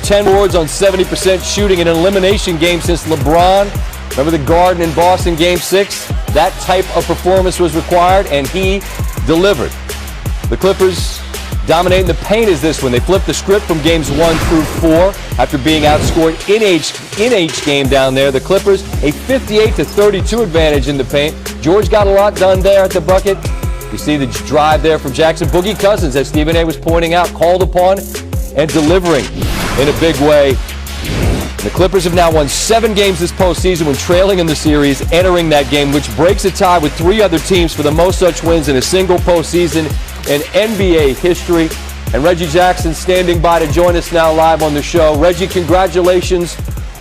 10 boards on 70% shooting in an elimination game since LeBron. Remember the Garden in Boston Game 6? That type of performance was required, and he delivered. The Clippers dominating the paint is this one. They flipped the script from games 1 through 4 after being outscored in each game down there. The Clippers, a 58-32 advantage in the paint. George got a lot done there at the bucket. You see the drive there from Jackson. Boogie Cousins, as Stephen A. was pointing out, called upon and delivering in a big way. The Clippers have now won 7 games this postseason when trailing in the series, entering that game, which breaks a tie with 3 other teams for the most such wins in a single postseason in NBA history. And Reggie Jackson standing by to join us now live on the show. Reggie, congratulations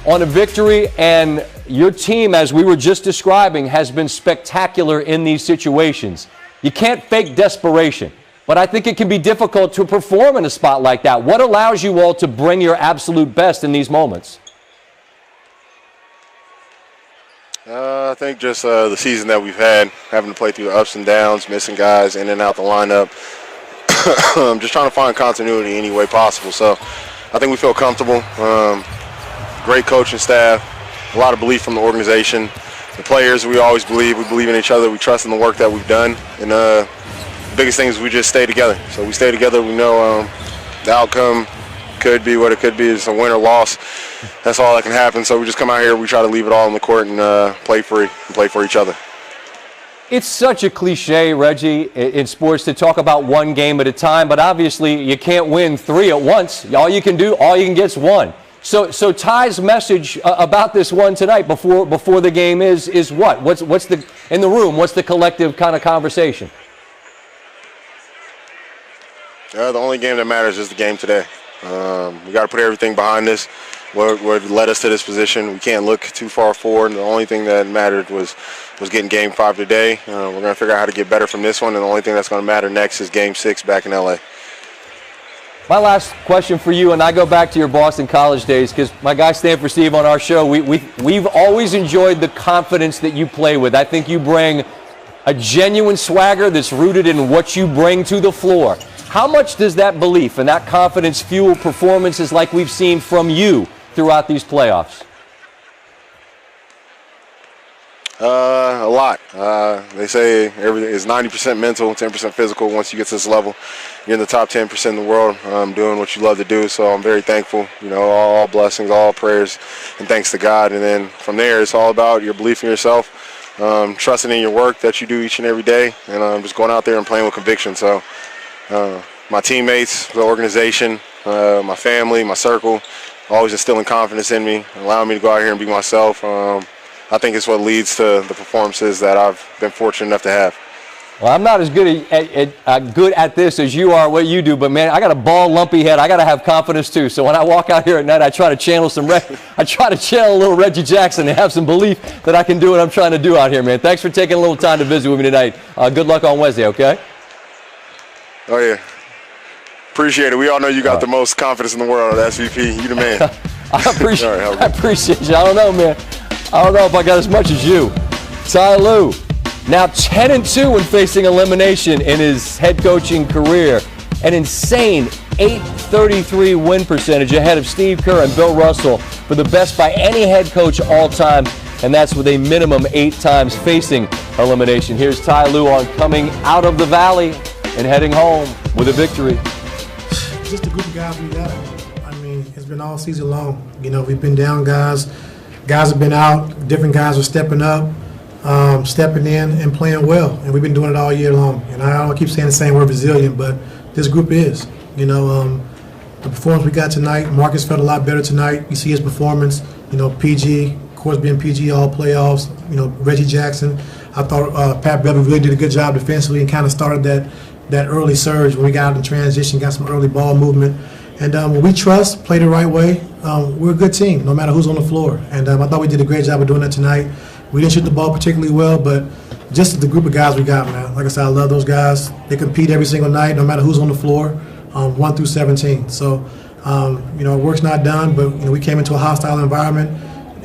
on a victory. And your team, as we were just describing, has been spectacular in these situations. You can't fake desperation, but I think it can be difficult to perform in a spot like that. What allows you all to bring your absolute best in these moments? I think just the season that we've had, having to play through the ups and downs, missing guys in and out the lineup, just trying to find continuity any way possible. So I think we feel comfortable. Great coaching staff, a lot of belief from the organization. The players, we always believe. We believe in each other. We trust in the work that we've done. And the biggest thing is we just stay together. So we stay together. We know the outcome could be what it could be. It's a win or loss. That's all that can happen. So we just come out here. We try to leave it all on the court and play free and play for each other. It's such a cliche, Reggie, in sports to talk about one game at a time. But obviously, you can't win 3 at once. All you can get is 1. So Ty's message about this one tonight before the game is what? What's the in the room? What's the collective kind of conversation? The only game that matters is the game today. We got to put everything behind this. What led us to this position? We can't look too far forward. The only thing that mattered was getting Game 5 today. We're going to figure out how to get better from this one, and the only thing that's going to matter next is Game 6 back in LA. My last question for you, and I go back to your Boston College days, because my guy Stanford Steve on our show, we've always enjoyed the confidence that you play with. I think you bring a genuine swagger that's rooted in what you bring to the floor. How much does that belief and that confidence fuel performances like we've seen from you throughout these playoffs? A lot. They say everything is 90% mental, 10% physical. Once you get to this level, you're in the top 10% in the world, doing what you love to do. So I'm very thankful. You know, all blessings, all prayers, and thanks to God. And then from there, it's all about your belief in yourself, trusting in your work that you do each and every day, and just going out there and playing with conviction. So my teammates, the organization, my family, my circle, always instilling confidence in me, allowing me to go out here and be myself. I think it's what leads to the performances that I've been fortunate enough to have. Well, I'm not as good at this as you are, what you do, but man, I got a bald, lumpy head. I got to have confidence too. So when I walk out here at night, I try to channel a little Reggie Jackson and have some belief that I can do what I'm trying to do out here, man. Thanks for taking a little time to visit with me tonight. Good luck on Wednesday, okay? Oh yeah, appreciate it. We all know you got the most confidence in the world, SVP. You the man. I appreciate you. I don't know, man. I don't know if I got as much as you. Ty Lue, now 10-2 when facing elimination in his head coaching career. An insane .833 win percentage ahead of Steve Kerr and Bill Russell for the best by any head coach all time, and that's with a minimum 8 times facing elimination. Here's Ty Lue on coming out of the valley and heading home with a victory. Just a group of guys we got. I mean, it's been all season long. You know, we've been down guys. Guys have been out. Different guys are stepping up, stepping in, and playing well. And we've been doing it all year long. And I don't keep saying the same word, resilient, but this group is. You know, the performance we got tonight, Marcus felt a lot better tonight. You see his performance. You know, PG, of course, being PG all playoffs. You know, Reggie Jackson. I thought Pat Beverly really did a good job defensively and kind of started that early surge when we got out in transition, got some early ball movement. And when we trust, play the right way, we're a good team, no matter who's on the floor. And I thought we did a great job of doing that tonight. We didn't shoot the ball particularly well, but just the group of guys we got, man. Like I said, I love those guys. They compete every single night, no matter who's on the floor, 1 through 17. So, you know, work's not done, but you know, we came into a hostile environment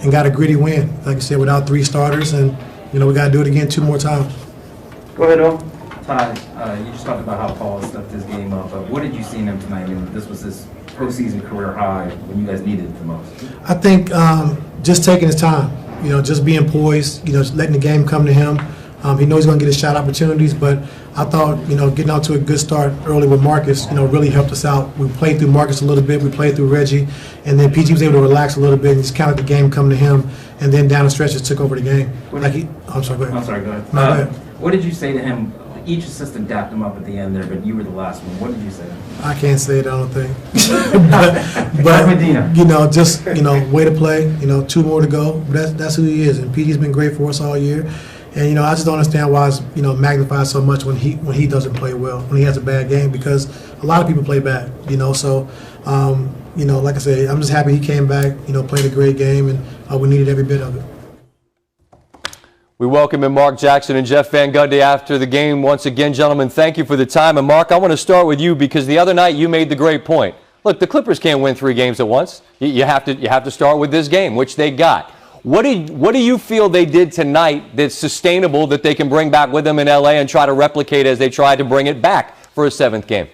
and got a gritty win, like I said, without 3 starters. And, you know, we got to do it again 2 more times. Go ahead, Ty, you just talked about how Paul stepped his game up. What did you see in him tonight? I mean, this was his postseason career high when you guys needed it the most? I think just taking his time, just being poised, just letting the game come to him. He knows he's going to get his shot opportunities, but I thought, getting out to a good start early with Marcus, really helped us out. We played through Marcus a little bit, we played through Reggie, and then PG was able to relax a little bit and just kind of let the game come to him, and then down the stretch just took over the game. I'm sorry, go ahead. I'm sorry, go ahead. No, go ahead. What did you say to him? Each assistant dapped him up at the end there, but you were the last one. What did you say to him? I can't say it, I don't think. but Medina. just way to play. 2 more to go. But that's who he is, and PG's been great for us all year. And I just don't understand why it's magnified so much when he doesn't play well, when he has a bad game, because a lot of people play bad. So like I said, I'm just happy he came back. Played a great game, and we needed every bit of it. We welcome in Mark Jackson and Jeff Van Gundy after the game. Once again, gentlemen, thank you for the time. And Mark, I want to start with you because the other night you made the great point. Look, the Clippers can't win 3 games at once. You have to start with this game, which they got. What do you feel they did tonight that's sustainable that they can bring back with them in LA and try to replicate as they try to bring it back for a 7th game?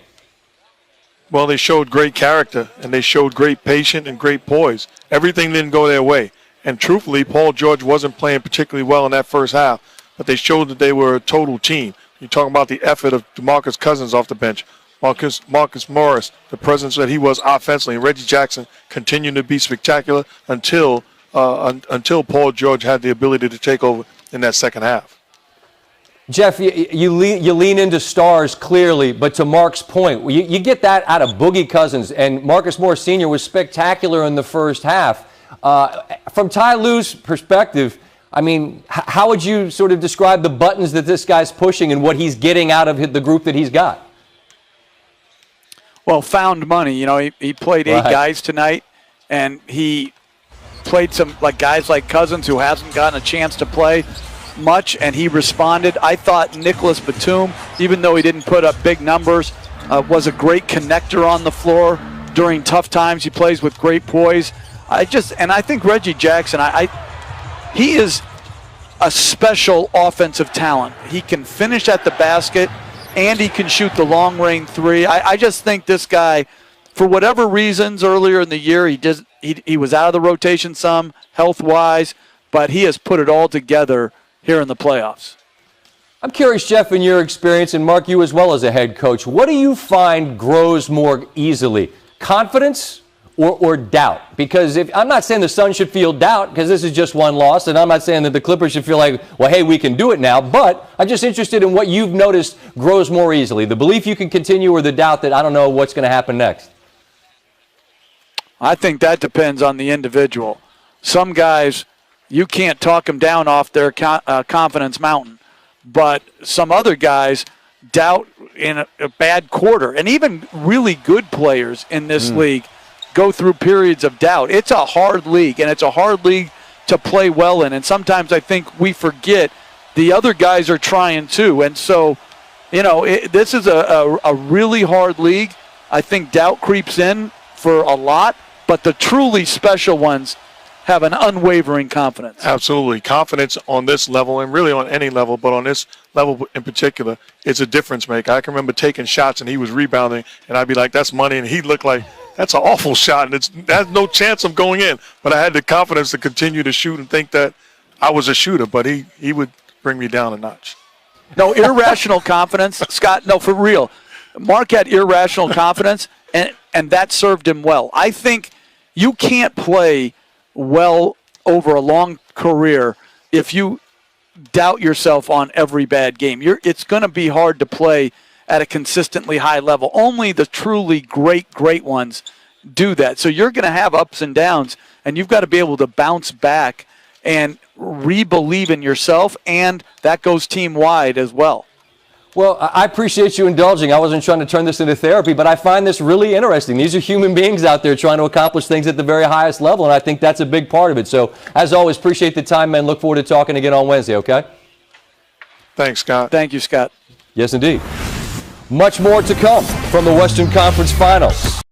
Well, they showed great character, and they showed great patience and great poise. Everything didn't go their way. And truthfully, Paul George wasn't playing particularly well in that first half, but they showed that they were a total team. You're talking about the effort of DeMarcus Cousins off the bench, Marcus Morris, the presence that he was offensively, and Reggie Jackson continued to be spectacular until Paul George had the ability to take over in that second half. Jeff, you lean into stars clearly, but to Mark's point, you get that out of Boogie Cousins, and Marcus Morris Sr. was spectacular in the first half. From Ty Lue's perspective, I mean, how would you sort of describe the buttons that this guy's pushing and what he's getting out of the group that he's got? Well, found money. He played 8 guys tonight, and he played some guys like Cousins who hasn't gotten a chance to play much, and he responded. I thought Nicholas Batum, even though he didn't put up big numbers, was a great connector on the floor during tough times. He plays with great poise. I think Reggie Jackson, he is a special offensive talent. He can finish at the basket, and he can shoot the long-range 3. I just think this guy, for whatever reasons earlier in the year, he was out of the rotation some, health-wise, but he has put it all together here in the playoffs. I'm curious, Jeff, in your experience, and Mark, you as well as a head coach, what do you find grows more easily, confidence or doubt? Because I'm not saying the Suns should feel doubt because this is just one loss, and I'm not saying that the Clippers should feel like, well, hey, we can do it now, but I'm just interested in what you've noticed grows more easily, the belief you can continue or the doubt that I don't know what's going to happen next. I think that depends on the individual. Some guys, you can't talk them down off their confidence mountain, but some other guys doubt in a bad quarter, and even really good players in this league go through periods of doubt. It's a hard league, and it's a hard league to play well in, and sometimes I think we forget the other guys are trying too, and so, this is a really hard league. I think doubt creeps in for a lot, but the truly special ones have an unwavering confidence. Absolutely. Confidence on this level, and really on any level, but on this level in particular, it's a difference maker. I can remember taking shots and he was rebounding, and I'd be like, that's money, and he'd look like, that's an awful shot, and it has no chance of going in. But I had the confidence to continue to shoot and think that I was a shooter, but he would bring me down a notch. No, irrational confidence. Scott, no, for real. Mark had irrational confidence, and that served him well. I think you can't play well over a long career if you doubt yourself on every bad game. It's going to be hard to play at a consistently high level. Only the truly great ones do that. So you're going to have ups and downs, and you've got to be able to bounce back and re-believe in yourself, and that goes team-wide as well. Well, I appreciate you indulging. I wasn't trying to turn this into therapy, but I find this really interesting. These are human beings out there trying to accomplish things at the very highest level, and I think that's a big part of it. So, as always, appreciate the time, man. Look forward to talking again on Wednesday, okay? Thanks, Scott. Thank you, Scott. Yes, indeed. Much more to come from the Western Conference Finals.